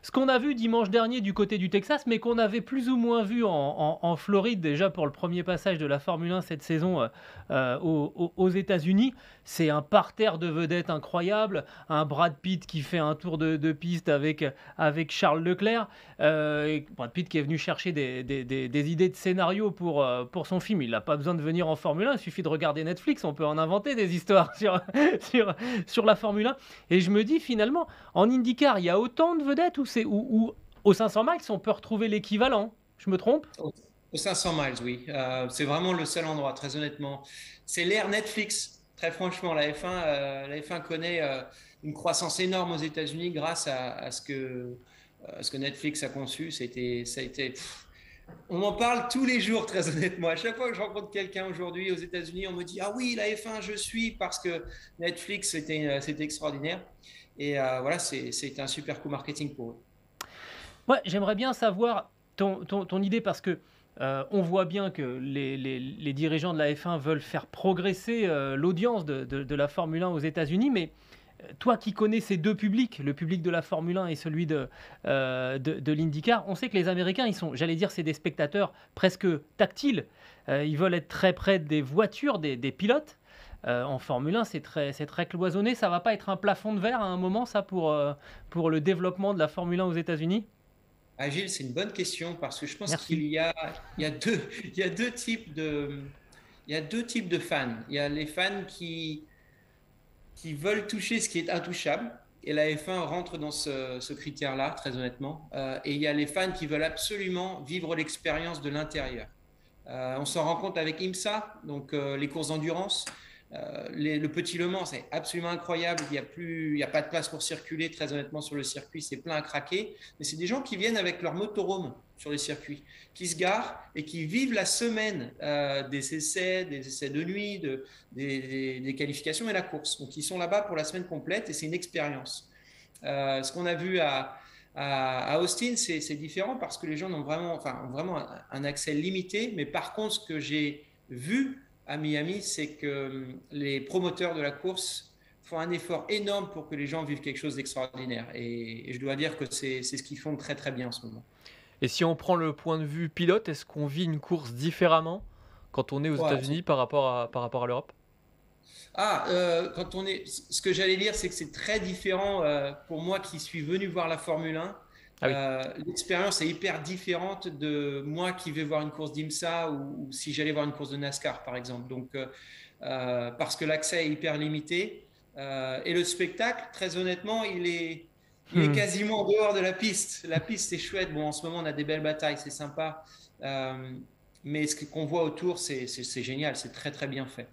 Ce qu'on a vu dimanche dernier du côté du Texas, mais qu'on avait plus ou moins vu en Floride déjà pour le premier passage de la Formule 1 cette saison aux États-Unis, c'est un parterre de vedettes incroyable, un Brad Pitt qui fait un tour de piste avec Charles Leclerc, Brad Pitt qui est venu chercher des idées de scénario pour son film. Il n'a pas besoin de venir en Formule 1, il suffit de regarder Netflix, on peut en inventer des histoires sur, sur la Formule 1. Et je me dis finalement, en IndyCar, il y a autant de vedettes ou aux 500 miles, on peut retrouver l'équivalent. Je me trompe? Au 500 miles, oui. C'est vraiment le seul endroit, très honnêtement. C'est l'ère Netflix. Très franchement, la F1 connaît une croissance énorme aux États-Unis grâce à ce que Netflix a conçu. Ça a été, on m'en parle tous les jours, très honnêtement. À chaque fois que je rencontre quelqu'un aujourd'hui aux États-Unis, on me dit: Ah oui, la F1, je suis parce que Netflix, c'était extraordinaire. Et voilà, c'est un super coup marketing pour eux. Ouais, j'aimerais bien savoir ton idée parce que on voit bien que les dirigeants de la F1 veulent faire progresser l'audience de la Formule 1 aux États-Unis, mais toi qui connais ces deux publics, le public de la Formule 1 et celui de l'IndyCar, on sait que les Américains, ils sont, j'allais dire, c'est des spectateurs presque tactiles. Ils veulent être très près des voitures, des pilotes. En Formule 1, c'est très cloisonné. Ça va pas être un plafond de verre à un moment, ça, pour le développement de la Formule 1 aux États-Unis? Agile, c'est une bonne question parce que je pense Merci. il y a deux, il y a deux types il y a deux types de fans. Il y a les fans qui veulent toucher ce qui est intouchable. Et la F1 rentre dans ce critère-là, très honnêtement. Et il y a les fans qui veulent absolument vivre l'expérience de l'intérieur. On s'en rend compte avec IMSA, donc les courses d'endurance. Le Petit Le Mans, c'est absolument incroyable. Il y a pas de place pour circuler. Très honnêtement, sur le circuit, c'est plein à craquer. Mais c'est des gens qui viennent avec leur motorhome sur les circuits, qui se garent et qui vivent la semaine des essais de nuit, des qualifications et la course. Donc, ils sont là-bas pour la semaine complète et c'est une expérience. Ce qu'on a vu à Austin, c'est différent parce que les gens ont vraiment un accès limité. Mais par contre, ce que j'ai vu à Miami, c'est que les promoteurs de la course font un effort énorme pour que les gens vivent quelque chose d'extraordinaire. Et je dois dire que c'est ce qu'ils font très très bien en ce moment. Et si on prend le point de vue pilote, est-ce qu'on vit une course différemment quand on est aux Ouais. États-Unis par rapport à l'Europe? Quand on est, ce que j'allais dire, c'est que c'est très différent pour moi qui suis venu voir la Formule 1. Ah oui. L'expérience est hyper différente de moi qui vais voir une course d'IMSA ou si j'allais voir une course de NASCAR, par exemple. Donc, parce que l'accès est hyper limité. Et le spectacle, très honnêtement, il est Hmm. quasiment en dehors de la piste. La piste, c'est chouette. Bon, en ce moment, on a des belles batailles, c'est sympa. Mais ce qu'on voit autour, c'est génial, c'est très, très bien fait.